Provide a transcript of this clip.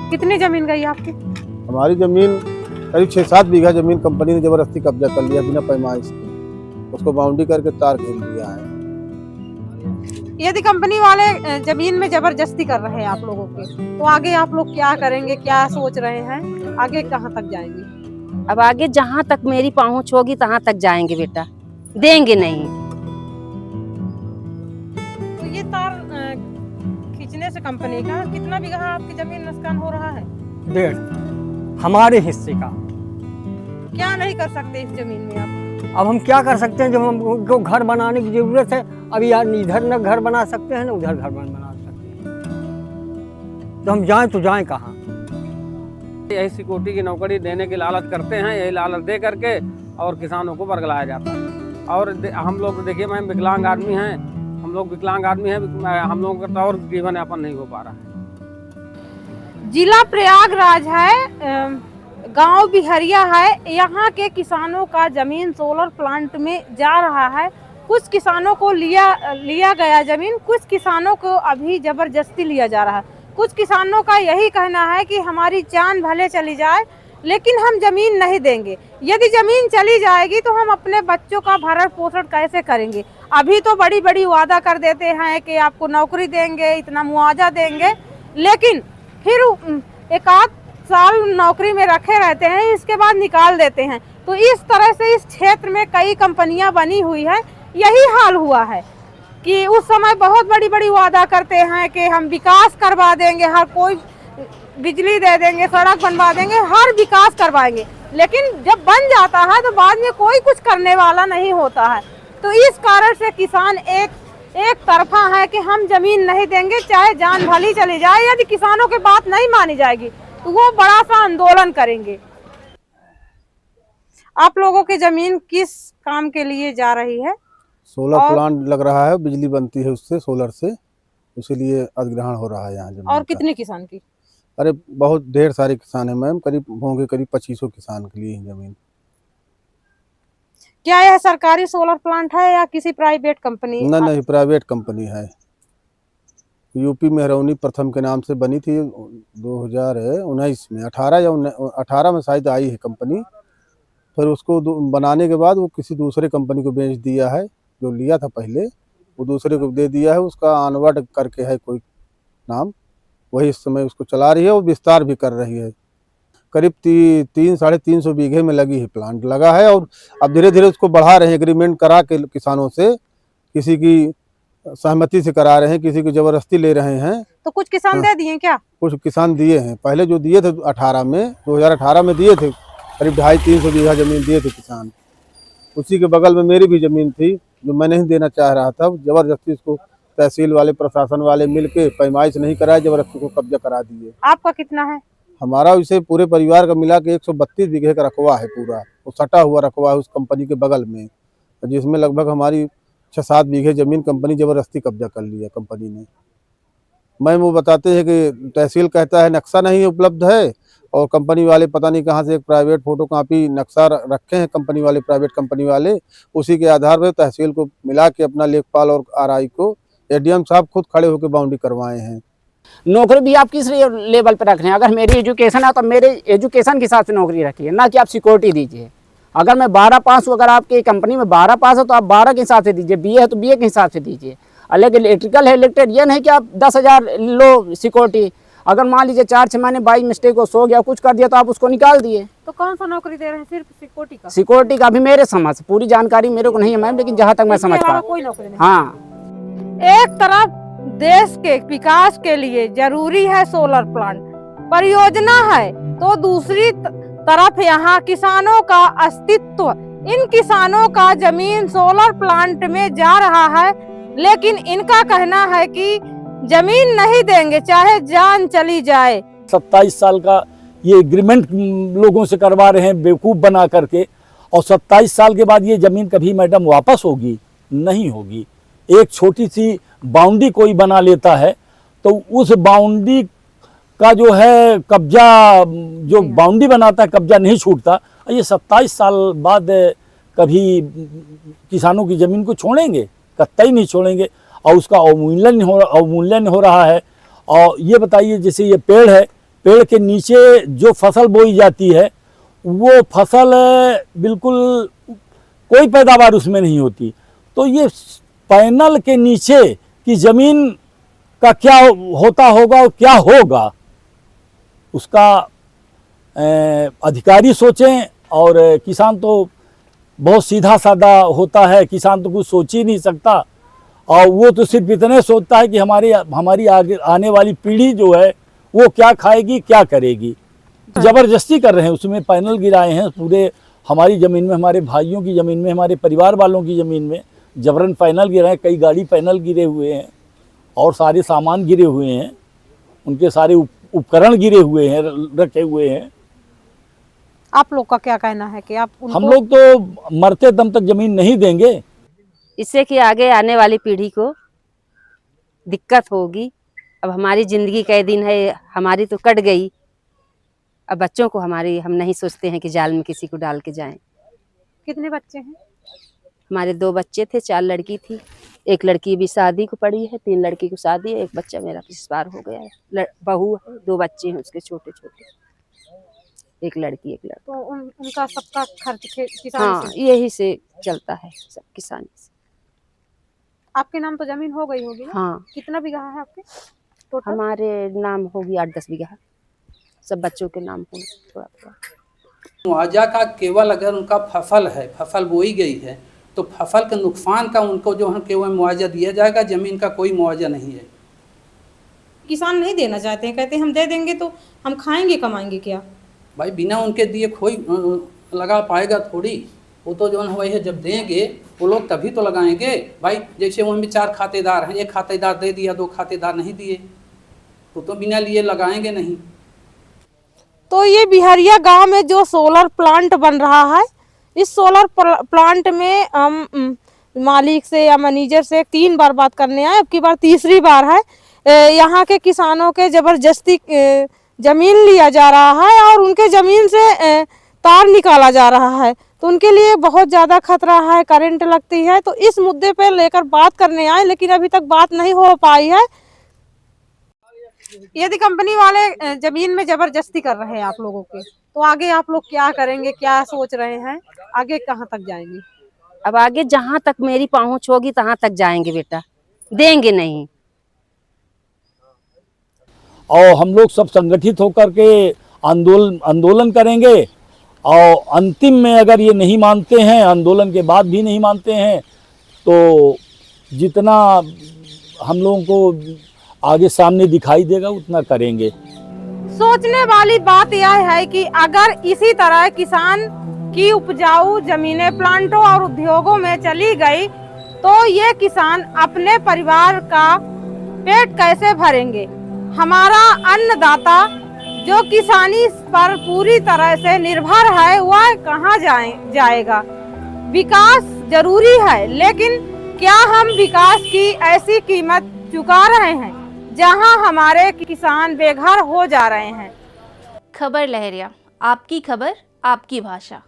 कितनी जमीन गई आपकी? हमारी जमीन करीब 6-7 बीघा जमीन कंपनी ने जबरदस्ती कब्जा कर लिया बिना पैमाइश के। उसको बाउंड्री करके तार घेर दिया है। यदि कंपनी वाले जमीन में जबरदस्ती कर रहे हैं आप लोगों के, तो आगे आप लोग क्या करेंगे, क्या सोच रहे हैं, आगे कहाँ तक जाएंगे? अब आगे जहाँ तक मेरी पहुँच होगी तहाँ तक जाएंगे बेटा, देंगे नहीं। तो ये तार खींचने से कंपनी का कितना बीघा आपकी जमीन नुकसान हो रहा है? 1.5 हमारे हिस्से का। क्या नहीं कर सकते इस जमीन में आप? अब हम क्या कर सकते हैं, जब हमको घर बनाने की जरूरत है। अभी यार इधर न घर बना सकते हैं, न उधर घर बना सकते हैं, तो हम जाएं तो जाएं कहाँ? यही सिक्योरिटी की नौकरी देने की लालच करते हैं, यही लालच दे करके और किसानों को बरगलाया जाता है। और हम लोग देखिए, मैं विकलांग आदमी हैं, हम लोग विकलांग आदमी हैं, हम लोगों का तो और जीवन यापन नहीं हो पा रहा है। जिला प्रयागराज है, गांव बिहरिया है। यहाँ के किसानों का जमीन सोलर प्लांट में जा रहा है। कुछ किसानों को लिया गया जमीन, कुछ किसानों को अभी जबरदस्ती लिया जा रहा है। कुछ किसानों का यही कहना है कि हमारी जान भले चली जाए लेकिन हम जमीन नहीं देंगे। यदि जमीन चली जाएगी तो हम अपने बच्चों का भरण पोषण कैसे करेंगे? अभी तो बड़ी बड़ी वादा कर देते हैं कि आपको नौकरी देंगे, इतना मुआवजा देंगे, लेकिन फिर एक आध साल नौकरी में रखे रहते हैं, इसके बाद निकाल देते हैं। तो इस तरह से इस क्षेत्र में कई कंपनियां बनी हुई है। यही हाल हुआ है कि उस समय बहुत बड़ी बड़ी वादा करते हैं कि हम विकास करवा देंगे, हर कोई बिजली दे देंगे, सड़क बनवा देंगे, हर विकास करवाएंगे, लेकिन जब बन जाता है तो बाद में कोई कुछ करने वाला नहीं होता है। तो इस कारण से किसान एक तरफा है कि हम जमीन नहीं देंगे, चाहे जान भली चली जाए। यदि किसानों की बात नहीं मानी जाएगी तो वो बड़ा सा आंदोलन करेंगे। आप लोगों की जमीन किस काम के लिए जा रही है? सोलर प्लांट लग रहा है, बिजली बनती है उससे, सोलर से, इसीलिए अधिग्रहण हो रहा है यहाँ जमीन। और कितने किसान की? अरे बहुत ढेर सारे किसान हैं मैम, करीब होंगे करीब 2500 किसान के लिए जमीन। क्या यह सरकारी सोलर प्लांट है या किसी प्राइवेट कंपनी? नहीं, प्राइवेट कंपनी है। यूपी मेहरौनी प्रथम के नाम से बनी थी 2019 में, 18 में शायद आई है कंपनी। फिर उसको बनाने के बाद वो किसी दूसरे कंपनी को बेच दिया है, जो लिया था पहले वो दूसरे को दे दिया है। उसका अनवर्ड करके है कोई नाम, वही इस समय उसको चला रही है और विस्तार भी कर रही है। करीब 300-350 बीघे में लगी है, प्लांट लगा है। और अब धीरे धीरे उसको बढ़ा रहे हैं, एग्रीमेंट करा के किसानों से, किसी की सहमति से करा रहे हैं, किसी की जबरदस्ती ले रहे हैं। तो कुछ किसान दे दिए क्या? कुछ किसान दिए हैं, पहले जो दिए थे 2018 में दिए थे, करीब 250-300 बीघा जमीन दिए थे किसान। उसी के बगल में मेरी भी जमीन थी जो मैं नहीं देना चाह रहा था, जबरदस्ती उसको तहसील वाले, प्रशासन वाले मिलके पैमाइश नहीं कराए, जबरदस्ती को कब्जा करा दिए। आपका कितना है? हमारा इसे पूरे परिवार का मिला के 132 बीघे का रकबा है, पूरा वो सटा हुआ रकबा है उस कंपनी के बगल में, जिसमें लगभग हमारी 6-7 बीघे जमीन कंपनी जबरदस्ती कब्जा कर लिया कंपनी ने। मैम वो बताते हैं कि तहसील कहता है नक्शा नहीं उपलब्ध है, और कंपनी वाले पता नहीं कहाँ से एक प्राइवेट फोटोकॉपी नक्शा रखे हैं कंपनी वाले, प्राइवेट कंपनी वाले, उसी के आधार पर तहसील को मिला के अपना लेखपाल और आरआई को एडीएम साहब खुद खड़े होकर बाउंड्री करवाए हैं। नौकरी भी आप किस लेवल पर रख रहे हैं? अगर मेरी एजुकेशन है तो मेरे एजुकेशन के हिसाब से नौकरी रखिए, ना कि आप सिक्योरिटी दीजिए। अगर मैं 12 पास हूँ, अगर आपकी कंपनी में 12 पास हो तो आप 12 के हिसाब से दीजिए, बीए है तो बीए के हिसाब से दीजिए। अलग इलेक्ट्रिकल है, इलेक्ट्रिशियन है कि आप 10,000 लो सिक्योरिटी। अगर मान लीजिए 4-6 महीने बाई मिस्टेक हो सो गया, कुछ कर दिया तो आप उसको निकाल दिए। तो कौन सा नौकरी दे रहे हैं? सिर्फ सिक्योरिटी का? सिक्योरिटी का अभी मेरे समझ, पूरी जानकारी मेरे को नहीं है मैम, लेकिन जहाँ तक मैं समझ पाया कोई नौकरी नहीं। हाँ, एक तरफ देश के विकास के लिए जरूरी है सोलर प्लांट परियोजना है, तो दूसरी तरफ यहाँ किसानों का अस्तित्व, इन किसानों का जमीन सोलर प्लांट में जा रहा है, लेकिन इनका कहना है कि जमीन नहीं देंगे चाहे जान चली जाए। 27 साल का ये एग्रीमेंट लोगों से करवा रहे हैं बेवकूफ़ बना करके, और 27 साल के बाद ये ज़मीन कभी मैडम वापस होगी? नहीं होगी। एक छोटी सी बाउंड्री कोई बना लेता है तो उस बाउंड्री का जो है कब्जा, जो बाउंड्री बनाता है कब्जा नहीं छूटता। ये 27 साल बाद कभी किसानों की ज़मीन को छोड़ेंगे? कतई नहीं छोड़ेंगे। और उसका अवमूल्यन हो रहा है। और ये बताइए, जैसे ये पेड़ है, पेड़ के नीचे जो फसल बोई जाती है वो फसल बिल्कुल कोई पैदावार उसमें नहीं होती। तो ये पैनल के नीचे की ज़मीन का क्या होता होगा और क्या होगा उसका अधिकारी सोचें। और किसान तो बहुत सीधा साधा होता है, किसान तो कुछ सोच ही नहीं सकता, और वो तो सिर्फ इतने सोचता है कि हमारी आगे आने वाली पीढ़ी जो है वो क्या खाएगी क्या करेगी। ज़बरदस्ती कर रहे हैं, उसमें पैनल गिराए हैं पूरे हमारी ज़मीन में, हमारे भाइयों की ज़मीन में, हमारे परिवार वालों की ज़मीन में जबरन पैनल गिराए। कई गाड़ी पैनल गिरे हुए हैं और सारे सामान गिरे हुए हैं, उनके सारे उपकरण गिरे हुए हैं, रखे हुए हैं। आप लोग का क्या कहना है कि आप उनको... हम लोग तो मरते दम तक ज़मीन नहीं देंगे। इससे कि आगे आने वाली पीढ़ी को दिक्कत होगी। अब हमारी ज़िंदगी कई दिन है, हमारी तो कट गई। अब बच्चों को हम नहीं सोचते हैं कि जाल में किसी को डाल के जाएं। कितने बच्चे हैं? हमारे 2 बच्चे थे, 4 लड़की थी। एक लड़की भी शादी को पड़ी है, 3 लड़की को शादी है। एक बच्चा मेरा इस बार हो गया है, बहू है, 2 बच्चे हैं उसके छोटे छोटे, एक लड़की एक लड़का। तो उनका सबका खर्च किसान हाँ, से? यही से चलता है सब, किसानी से। आपके नाम तो जमीन हो गई होगी ना? हाँ, कितना बीघा है आपके टोटल? हमारे नाम होगी 8-10 बीघा, सब बच्चों के नाम होंगे थोड़ा थोड़ा। मुआवजा का केवल अगर उनका फसल है, फसल बोई गई है, तो फसल के नुकसान का उनको जो है केवल मुआवजा दिया जाएगा, ज़मीन का कोई मुआवजा नहीं है। किसान नहीं देना चाहते हैं, कहते हैं हम दे देंगे तो हम खाएंगे कमाएंगे क्या? भाई बिना उनके दिए कोई लगा पाएगा थोड़ी। वो तो जो है जब देंगे वो लोग तभी तो लगाएंगे। भाई जैसे वहाँ में 4 खातेदार हैं, एक खातेदार दे दिया, 2 खातेदार नहीं दिए, तो बिना लिए लगाएंगे नहीं। तो ये बिहरिया गांव में जो सोलर प्लांट बन रहा है, इस सोलर प्लांट में हम मालिक से या मैनेजर से 3 बार बात करने आए, अब की बार तीसरी बार है। यहाँ के किसानों के जबरदस्ती जमीन लिया जा रहा है और उनके जमीन से तार निकाला जा रहा है, तो उनके लिए बहुत ज़्यादा खतरा है, करंट लगती है। तो इस मुद्दे पे लेकर बात करने आए, लेकिन अभी तक बात नहीं हो पाई है। यदि कंपनी वाले जमीन में जबरदस्ती कर रहे हैं आप लोगों के, तो आगे आप लोग क्या करेंगे, क्या सोच रहे हैं, आगे कहाँ तक जाएंगे? अब आगे जहाँ तक मेरी पहुँच होगी तहाँ तक जाएंगे बेटा, देंगे नहीं। और हम लोग सब संगठित होकर के आंदोलन करेंगे, और अंतिम में अगर ये नहीं मानते हैं, आंदोलन के बाद भी नहीं मानते हैं, तो जितना हम लोगों को आगे सामने दिखाई देगा उतना करेंगे। सोचने वाली बात यह है कि अगर इसी तरह किसान की उपजाऊ जमीनें प्लांटों और उद्योगों में चली गई, तो ये किसान अपने परिवार का पेट कैसे भरेंगे? हमारा अन्नदाता जो किसानी पर पूरी तरह से निर्भर है, वह कहाँ जाएगा? विकास जरूरी है, लेकिन क्या हम विकास की ऐसी कीमत चुका रहे हैं जहां हमारे किसान बेघर हो जा रहे हैं? खबर लहरिया, आपकी खबर आपकी भाषा।